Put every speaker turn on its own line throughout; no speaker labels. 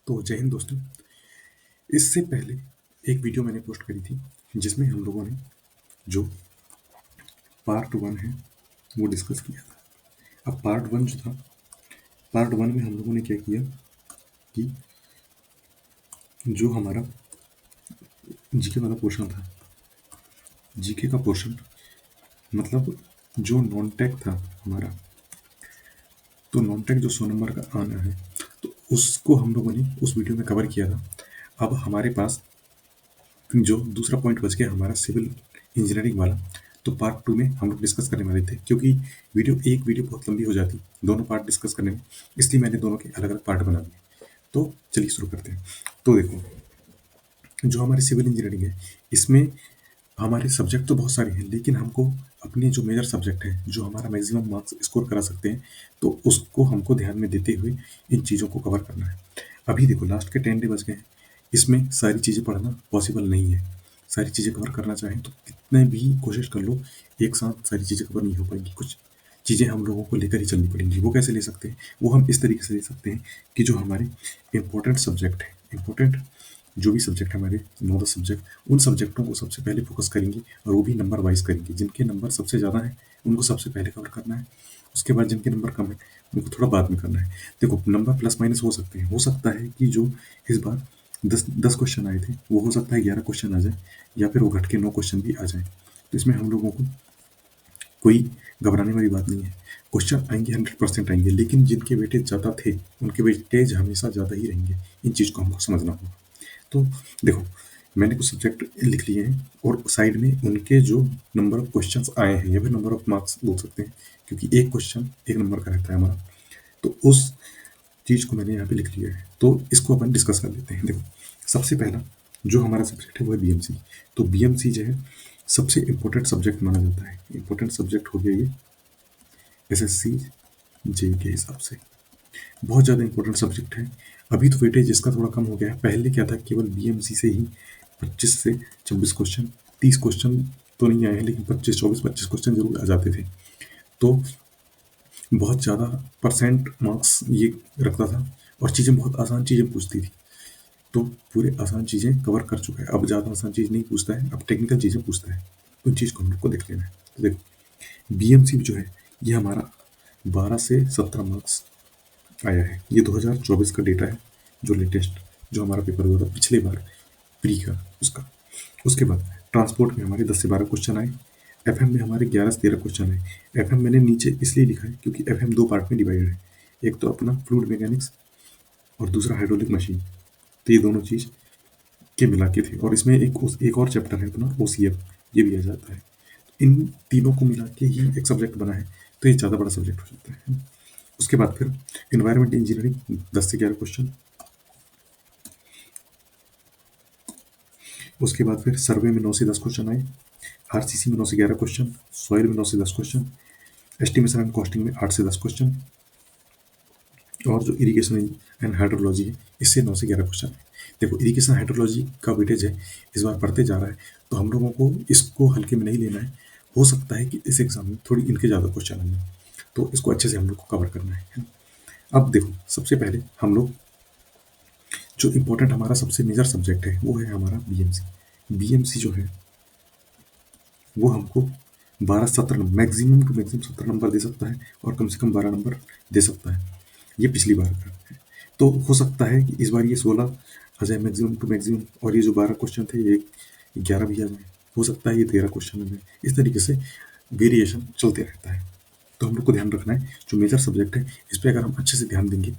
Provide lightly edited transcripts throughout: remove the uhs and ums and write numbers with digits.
तो जय हिंद दोस्तों। इससे पहले एक वीडियो मैंने पोस्ट करी थी जिसमें हम लोगों ने जो पार्ट 1 है वो डिस्कस किया था। अब पार्ट 1 जो था, पार्ट 1 में हम लोगों ने क्या किया कि जो हमारा जीके वाला पोर्शन था, जीके का पोर्शन मतलब जो नॉन टेक था हमारा, तो नॉन टेक जो 100 नंबर का आना है तो उसको हम लोगों ने उस वीडियो में कवर किया था। अब हमारे पास जो दूसरा पॉइंट बच गया हमारा सिविल इंजीनियरिंग वाला, तो पार्ट 2 में हम लोग डिस्कस करने वाले थे, क्योंकि एक वीडियो बहुत लंबी हो जाती दोनों पार्ट डिस्कस करने में, इसलिए मैंने दोनों के अलग अलग पार्ट बना दिए। तो चलिए शुरू करते हैं। तो देखो, जो हमारी सिविल इंजीनियरिंग है इसमें हमारे सब्जेक्ट तो बहुत सारे हैं, लेकिन हमको अपने जो मेजर सब्जेक्ट है जो हमारा मैक्सिमम मार्क्स स्कोर करा सकते हैं, तो उसको हमको ध्यान में देते हुए इन चीज़ों को कवर करना है। अभी देखो लास्ट के 10 डे बच गए हैं, इसमें सारी चीज़ें पढ़ना पॉसिबल नहीं है। सारी चीज़ें कवर करना चाहें तो कितने भी कोशिश कर लो, एक साथ सारी चीज़ें कवर नहीं हो पाएंगी। कुछ चीज़ें हम लोगों को लेकर ही चलनी पड़ेंगी। वो कैसे ले सकते हैं? वो हम इस तरीके से ले सकते हैं कि जो हमारे इंपॉर्टेंट सब्जेक्ट है, इंपॉर्टेंट जो भी सब्जेक्ट है हमारे 9-10 सब्जेक्ट, उन सब्जेक्टों को सबसे पहले फोकस करेंगे और वो भी नंबर वाइज करेंगे। जिनके नंबर सबसे ज़्यादा हैं उनको सबसे पहले कवर करना है, उसके बाद जिनके नंबर कम है उनको थोड़ा बाद में करना है। देखो नंबर प्लस माइनस हो सकते हैं, हो सकता है कि जो इस बार 10 क्वेश्चन आए थे वो हो सकता है 11 क्वेश्चन आ जाए, या फिर वो घट के 9 क्वेश्चन भी आ जाए। तो इसमें हम लोगों को कोई घबराने वाली बात नहीं है। क्वेश्चन आएंगे 100% आएंगे, लेकिन जिनके वेटेज ज़्यादा थे उनके वेटेज हमेशा ज़्यादा ही रहेंगे। इन चीज़ को हमको समझना होगा। तो देखो, मैंने कुछ सब्जेक्ट लिख लिए हैं और साइड में उनके जो नंबर ऑफ क्वेश्चंस आए हैं या फिर नंबर ऑफ मार्क्स बोल सकते हैं, क्योंकि एक क्वेश्चन एक नंबर का रहता है हमारा, तो उस चीज़ को मैंने यहाँ पे लिख लिया है। तो इसको अपन डिस्कस कर लेते हैं। देखो, सबसे पहला जो हमारा सब्जेक्ट है वो है बीएमसी। तो बीएमसी जो है सबसे इम्पोर्टेंट सब्जेक्ट माना जाता है। इम्पोर्टेंट सब्जेक्ट हो गया ये एसएससी जे के हिसाब से, बहुत ज़्यादा इंपॉर्टेंट सब्जेक्ट है। अभी तो वेटेज इसका थोड़ा कम हो गया है। पहले क्या था, केवल बीएमसी से ही 25 से 26 क्वेश्चन, 30 क्वेश्चन तो नहीं आए हैं, लेकिन 25 क्वेश्चन जरूर आ जाते थे। तो बहुत ज़्यादा परसेंट मार्क्स ये रखता था और चीज़ें बहुत आसान चीज़ें पूछती थी। तो पूरे आसान चीज़ें कवर कर चुका है। अब ज़्यादा आसान चीज़ नहीं पूछता है, अब टेक्निकल चीज़ें पूछता है। उन चीज़ को हम लोग को देख लेना है। तो देखो, बीएमसी जो है ये हमारा 12 से 17 मार्क्स आया है। ये 2024 का डेटा है, जो लेटेस्ट जो हमारा पेपर हुआ था पिछले बार प्री का उसका। उसके बाद ट्रांसपोर्ट में हमारे 10 से 12 क्वेश्चन आए। एफएम में हमारे 11 से 13 क्वेश्चन आए। एफएम मैंने नीचे इसलिए लिखा है क्योंकि एफएम 2 पार्ट में डिवाइडेड है, एक तो अपना फ्लूइड मैकेनिक्स और दूसरा हाइड्रोलिक मशीन। तो ये दोनों चीज़ के मिला के थे, और इसमें एक और चैप्टर है अपना ओसीएफ, ये भी आ जाता है। इन तीनों को मिला के ही एक सब्जेक्ट बना है, तो ये ज़्यादा बड़ा सब्जेक्ट हो जाता है। उसके बाद फिर इन्वायरमेंट इंजीनियरिंग 10 से 11 क्वेश्चन। उसके बाद फिर सर्वे में 9 से 10 क्वेश्चन आए। आरसीसी में 9 से 11 क्वेश्चन। सॉइल में 9 से 10 क्वेश्चन। एस्टिमेशन एंड कॉस्टिंग में 8 से 10 क्वेश्चन। और जो इरिगेशन एंड हाइड्रोलॉजी है इससे 9 से 11 क्वेश्चन है। देखो, इरिगेशन हाइड्रोलॉजी का वेटेज है इस बार बढ़ते जा रहा है, तो हम लोगों को इसको हल्के में नहीं लेना है। हो सकता है कि इस एग्जाम में थोड़ी इनके ज़्यादा क्वेश्चन आएंगे, तो इसको अच्छे से हम लोग को कवर करना है। अब देखो, सबसे पहले हम लोग जो इम्पोर्टेंट हमारा सबसे मेजर सब्जेक्ट है वो है हमारा बीएमसी। बीएमसी जो है वो हमको 12-17 number, maximum two maximum 17 number दे सकता है और कम से कम 12 नंबर दे सकता है। ये पिछली बार का है, तो हो सकता है कि इस बार ये 16 आ जाए मैक्सिमम टू मैक्सिमम, और ये जो 12 क्वेश्चन थे ये 11 भी आ जाए। हो सकता है ये 13 क्वेश्चन में, इस तरीके से वेरिएशन चलते रहता है। तो हम लोग को ध्यान रखना है जो मेजर सब्जेक्ट है इस पर अगर हम अच्छे से ध्यान देंगे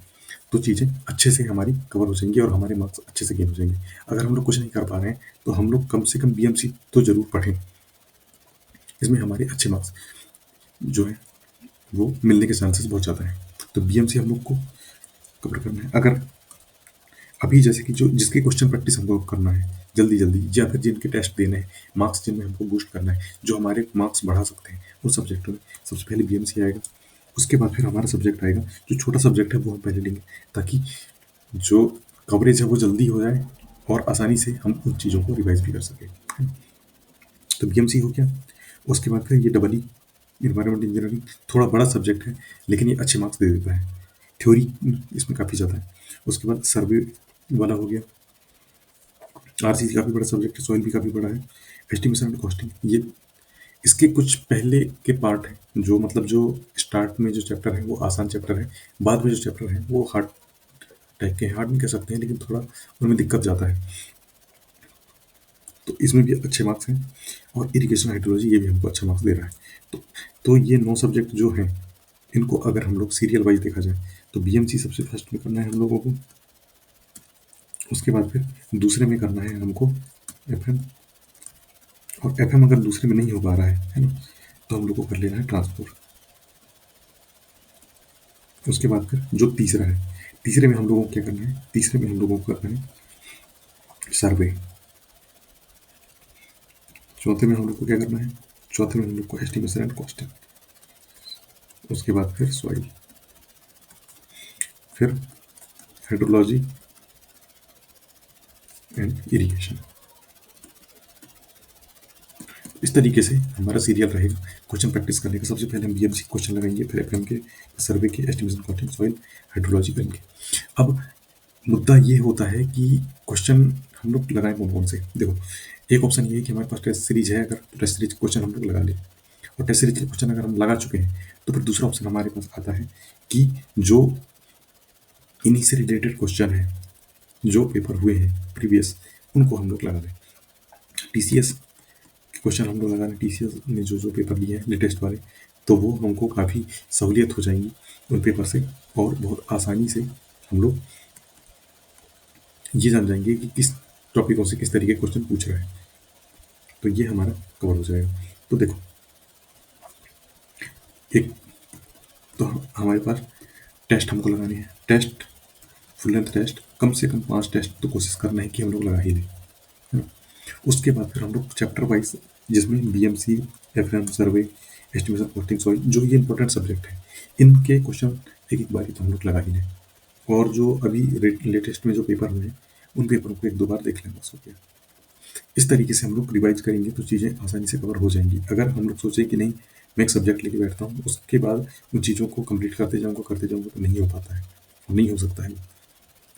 तो चीज़ें अच्छे से हमारी कवर हो जाएंगी और हमारे मार्क्स अच्छे से गेन हो जाएंगे। अगर हम लोग कुछ नहीं कर पा रहे हैं तो हम लोग कम से कम बीएमसी तो जरूर पढ़ें, इसमें हमारे अच्छे मार्क्स जो है वो मिलने के चांसेस बहुत ज़्यादा है। तो बीएमसी हम लोग को कवर करना है। अगर अभी जैसे कि जो जिसके क्वेश्चन प्रैक्टिस हमको करना है जल्दी जल्दी, या फिर जिनके टेस्ट देने हैं, मार्क्स जिनमें हमको बूस्ट करना है, जो हमारे मार्क्स बढ़ा सकते हैं उन सब्जेक्टों में सबसे पहले बीएमसी आएगा। उसके बाद फिर हमारा सब्जेक्ट आएगा जो छोटा सब्जेक्ट है वो हम पहले लेंगे, ताकि जो कवरेज है वो जल्दी हो जाए और आसानी से हम उन चीज़ों को रिवाइज भी कर सकें। तो बीएमसी हो गया। उसके बाद फिर ये डबल ई इन्वायरमेंट इंजीनियरिंग, थोड़ा बड़ा सब्जेक्ट है लेकिन ये अच्छे मार्क्स दे देता है। थ्योरी इसमें काफ़ी ज़्यादा है। उसके बाद सर्वे वाला हो गया, आरसीसी काफ़ी बड़ा सब्जेक्ट है, सॉइल भी काफ़ी बड़ा है, एस्टिमेशन एंड कॉस्टिंग, ये इसके कुछ पहले के पार्ट हैं जो मतलब जो स्टार्ट में जो चैप्टर है वो आसान चैप्टर है, बाद में जो चैप्टर है वो हार्ड टाइप के हैं, हार्ड नहीं कह सकते हैं लेकिन थोड़ा उनमें दिक्कत ज़्यादा है, तो इसमें भी अच्छे मार्क्स हैं। और इरिगेशन हाइड्रोलॉजी ये भी हमको अच्छा मार्क्स दे रहा है। तो ये 9 सब्जेक्ट जो हैं इनको अगर हम लोग सीरियल वाइज देखा जाए तो बीएमसी सबसे फर्स्ट में करना है हम लोगों को, उसके बाद फिर दूसरे में करना है हमको एफएम, और एफएम अगर दूसरे में नहीं हो पा रहा है ना, तो हम लोग को कर लेना है ट्रांसपोर्ट। उसके बाद फिर जो तीसरा है, तीसरे में हम लोगों को क्या करना है, तीसरे में हम लोगों को करना है सर्वे। चौथे में हम लोग को क्या करना है, चौथे में हम लोग को एस्टिमेशन एंड कॉस्टिंग, उसके बाद फिर सॉइल, फिर हाइड्रोलॉजी एंड इरिगेशन। इस तरीके से हमारा सीरियल रहेगा क्वेश्चन प्रैक्टिस करने का। सबसे पहले हम बीएमसी क्वेश्चन लगाएंगे, फिर एफएम के, सर्वे के, एस्टिमेशन कॉस्टिंग, सॉइल, हाइड्रोलॉजी करेंगे। अब मुद्दा ये होता है कि क्वेश्चन हम लोग लगाएं कौन कौन से। देखो, एक ऑप्शन ये है कि हमारे पास टेस्ट सीरीज है, अगर तो टेस्ट सीरीज क्वेश्चन हम लोग लगा लें, और टेस्ट सीरीज के क्वेश्चन अगर हम लगा चुके हैं तो फिर दूसरा ऑप्शन हमारे पास आता है कि जो इन्हीं से रिलेटेड क्वेश्चन है जो पेपर हुए हैं प्रीवियस, उनको हम लोग लगा लें। टीसीएस क्वेश्चन हम लोग लगा लें, टीसीएस ने जो जो पेपर लिए हैं लेटेस्ट वाले, तो वो हमको काफ़ी सहूलियत हो जाएंगी उन पेपर से, और बहुत आसानी से हम लोग ये जान जाएंगे कि किस टॉपिकों से किस तरीके के क्वेश्चन पूछ रहे हैं, तो ये हमारा कवर हो जाएगा। तो देखो, एक तो हमारे पास टेस्ट हमको लगाने हैं, टेस्ट फुल लेंथ टेस्ट कम से कम 5 टेस्ट तो कोशिश करना है कि हम लोग लगा ही लें, है ना। उसके बाद फिर हम लोग चैप्टर वाइज, जिसमें बीएमसी, एफएम, सर्वे, एस्टिमेशन, कॉस्टिंग, सॉइल, जो ये इंपॉर्टेंट सब्जेक्ट है, इनके क्वेश्चन एक एक बारी तो हम लोग लगा ही लें, और जो अभी लेटेस्ट में जो पेपर हुए हैं उन पेपरों को एक दो बार देख लें, बस हो गया। इस तरीके से हम लोग रिवाइज करेंगे तो चीज़ें आसानी से कवर हो जाएंगी। अगर हम लोग सोचें कि नहीं मैं एक सब्जेक्ट लेके बैठता हूँ, उसके बाद उन चीज़ों को कंप्लीट करते जाऊँगा तो नहीं हो पाता है, नहीं हो सकता है,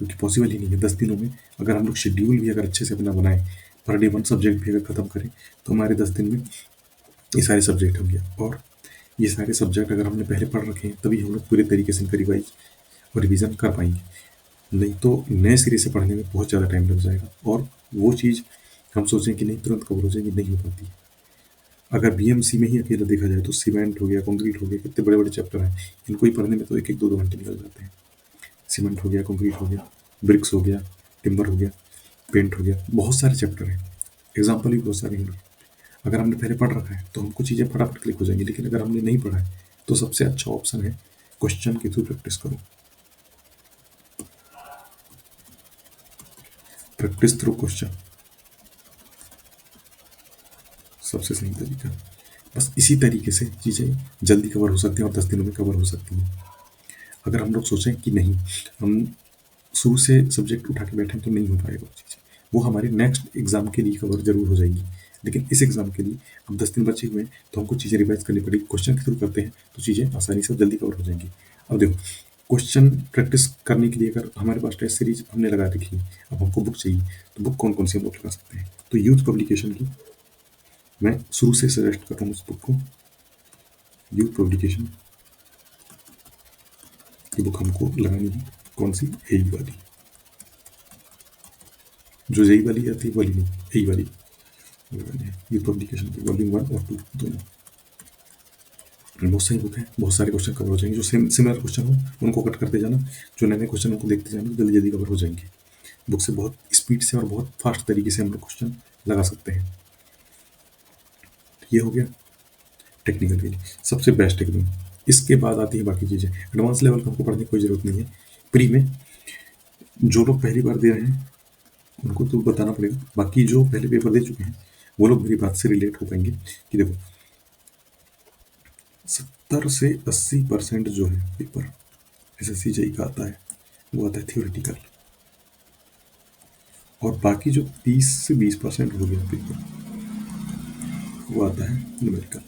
क्योंकि पॉसिबल ही नहीं है 10 दिनों में। अगर हम लोग शेड्यूल भी अगर अच्छे से अपना बनाएं, पर डे 1 सब्जेक्ट भी अगर खत्म करें, तो हमारे 10 दिन में ये सारे सब्जेक्ट हो गया। और ये सारे सब्जेक्ट अगर हमने पहले पढ़ रखे हैं तभी हम लोग पूरे तरीके से इनका रिवाइज और रिविज़न कर पाएंगे, नहीं तो नए सिरे से पढ़ने में बहुत ज़्यादा टाइम लग जाएगा, और वो चीज़ हम सोचें कि नहीं तुरंत कवर हो जाएगी, नहीं हो पाती है। अगर बीएमसी में ही अकेला देखा जाए तो सीमेंट हो गया, कंक्रीट हो गया, कितने बड़े बड़े चैप्टर हैं, इनको ही पढ़ने में तो एक एक दो दो घंटे निकल जाते हैं। सीमेंट हो गया, कंक्रीट हो गया, ब्रिक्स हो गया, टिम्बर हो गया, पेंट हो गया, बहुत सारे चैप्टर हैं, एग्जाम्पल भी बहुत सारे हैं। अगर हमने पहले पढ़ रखा है तो हमको चीज़ें फटाफट क्लिक हो जाएंगी, लेकिन अगर हमने नहीं पढ़ा है तो सबसे अच्छा ऑप्शन है क्वेश्चन के थ्रू प्रैक्टिस करो, प्रैक्टिस थ्रू क्वेश्चन सबसे सही तरीका। बस इसी तरीके से चीज़ें जल्दी कवर हो सकती हैं और 10 दिनों में कवर हो सकती हैं। अगर हम लोग सोचें कि नहीं हम शुरू से सब्जेक्ट उठा के बैठें तो नहीं हो पाएगा वो चीज़ें, वो हमारे नेक्स्ट एग्जाम के लिए कवर जरूर हो जाएगी, लेकिन इस एग्जाम के लिए अब 10 दिन बचे हुए हैं तो हमको चीज़ें रिवाइज करनी पड़ेगी। क्वेश्चन के थ्रू करते हैं तो चीज़ें आसानी से जल्दी कवर हो जाएंगी। अब देखो, क्वेश्चन प्रैक्टिस करने के लिए अगर हमारे पास टेस्ट सीरीज हमने लगा रखी है, अब हमको बुक चाहिए, तो बुक कौन कौन सी हम लोग लगा सकते हैं, तो यूथ पब्लिकेशन की मैं शुरू से सजेस्ट करता हूँ उस बुक को, यूथ पब्लिकेशन की बुक हमको लगानी है। कौन सी, यही वाली, जो यही वाली आती है वाली नहीं, यही वाली लगानी है, यूथ पब्लिकेशन की वॉल्यूम 1 और 2 दोनों। बहुत सही बुक है, बहुत सारे क्वेश्चन कवर हो जाएंगे, जो सिमिलर क्वेश्चन हो उनको कट करते जाना, जो नए नए क्वेश्चन उनको देखते जाना, जल्दी जल्दी कवर हो जाएंगे। बुक से बहुत स्पीड से और बहुत फास्ट तरीके से हम लोग क्वेश्चन लगा सकते हैं। ये हो गया टेक्निकल के लिए सबसे बेस्ट एकदम। इसके बाद आती है बाकी चीज़ें, एडवांस लेवल का हमको पढ़ने की कोई ज़रूरत नहीं है। प्री में जो लोग पहली बार दे रहे हैं उनको तो बताना पड़ेगा, बाकी जो पहले पेपर दे चुके हैं वो लोग मेरी बात से रिलेट हो पाएंगे कि देखो 70 से 80% जो है पेपर एसएससी जेई का आता है वो आता है थियोरिटिकल, और बाकी जो 30 से 20% हो गया पेपर वो आता है न्यूमेरिकल।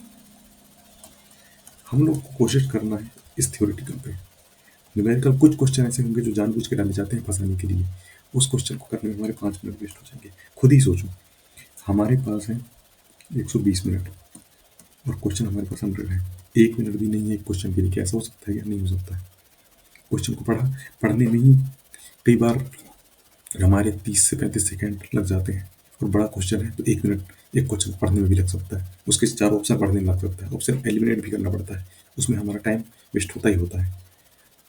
हम लोग को कोशिश करना है इस थियोरिटिकल पे, न्यूमेरिकल कुछ क्वेश्चन ऐसे होंगे जो जानबूझ के डाले जाते हैं फंसाने के लिए, उस क्वेश्चन को करने में हमारे 5 मिनट वेस्ट हो जाएंगे। खुद ही सोचो, हमारे पास है 120 मिनट और क्वेश्चन हमारे पास 100 है, 1 मिनट भी नहीं है एक क्वेश्चन के लिए। क्या ऐसा हो सकता है? या नहीं हो सकता है? क्वेश्चन को पढ़ने में ही कई बार हमारे 30 से 35 सेकेंड लग जाते हैं, और बड़ा क्वेश्चन है तो 1 मिनट एक क्वेश्चन पढ़ने में भी लग सकता है, उसके 4 ऑप्शन पढ़ने में लग सकता है, ऑप्शन एलिमिनेट भी करना पड़ता है, उसमें हमारा टाइम वेस्ट होता ही होता है।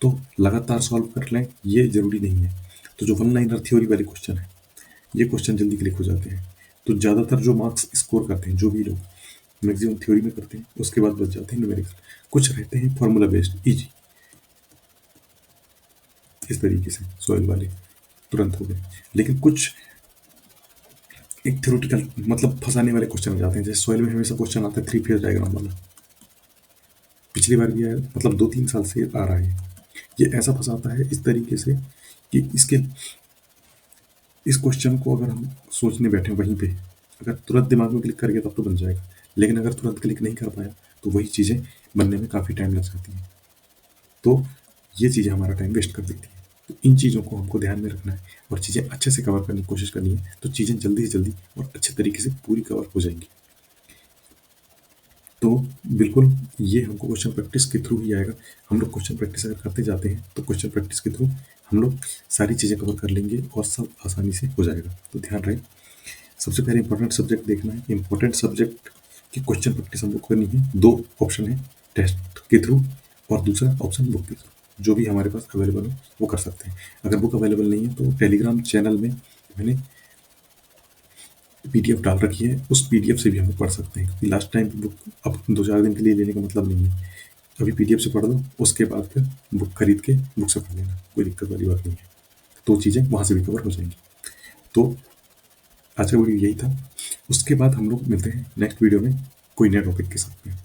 तो लगातार सॉल्व कर लें ये जरूरी नहीं है। तो जो वन लाइनर थ्योरी वाले क्वेश्चन है, ये क्वेश्चन जल्दी क्लिक हो जाते हैं। तो ज़्यादातर जो मार्क्स स्कोर करते हैं, जो भी लोग मैक्सिमम थ्योरी में करते हैं, उसके बाद बच जाते हैं न्यूमेरिकल। कुछ रहते हैं फॉर्मूला बेस्ड इजी, इस तरीके से सॉइल वाले तुरंत हो गए। लेकिन कुछ एक थ्योरेटिकल मतलब फंसाने वाले क्वेश्चन आ जाते हैं। जैसे सॉइल में हमेशा क्वेश्चन आता है 3 फेज डायग्राम वाला, पिछली बार भी आया, मतलब 2-3 साल से आ रहा है। ये ऐसा फंसाता है इस तरीके से कि इस क्वेश्चन को अगर हम सोचने बैठे वहीं पे, अगर तुरंत दिमाग में क्लिक कर गया तब तो बन जाएगा, लेकिन अगर तुरंत क्लिक नहीं कर पाया तो वही चीज़ें बनने में काफ़ी टाइम लग जाती हैं। तो ये चीज़ें हमारा टाइम वेस्ट कर देती हैं। तो इन चीज़ों को हमको ध्यान में रखना है और चीज़ें अच्छे से कवर करने की कोशिश करनी है, तो चीज़ें जल्दी से जल्दी और अच्छे तरीके से पूरी कवर हो जाएंगी। तो बिल्कुल ये हमको क्वेश्चन प्रैक्टिस के थ्रू ही आएगा। हम लोग क्वेश्चन प्रैक्टिस अगर करते जाते हैं तो क्वेश्चन प्रैक्टिस के थ्रू हम लोग सारी चीज़ें कवर कर लेंगे और सब आसानी से हो जाएगा। तो ध्यान रहे, सबसे पहले इंपॉर्टेंट सब्जेक्ट देखना है। इंपॉर्टेंट सब्जेक्ट की क्वेश्चन प्रैक्टिस हम लोग करनी है। 2 ऑप्शन है, टेस्ट के थ्रू और दूसरा ऑप्शन बुक के थ्रू। जो भी हमारे पास अवेलेबल हो वो कर सकते हैं। अगर बुक अवेलेबल नहीं है तो टेलीग्राम चैनल में मैंने पीडीएफ डाल रखी है, उस पीडीएफ से भी हम लोग पढ़ सकते हैं। क्योंकि लास्ट टाइम बुक अब 2-4 दिन के लिए लेने का मतलब नहीं है। अभी पीडीएफ से पढ़ लो, उसके बाद फिर बुक खरीद के बुक से पढ़ लेना, कोई दिक्कत वाली बात नहीं है। तो चीज़ें वहाँ से भी कवर हो जाएंगी। तो आज का वीडियो यही था। उसके बाद हम लोग मिलते हैं नेक्स्ट वीडियो में कोई नए टॉपिक के साथ में।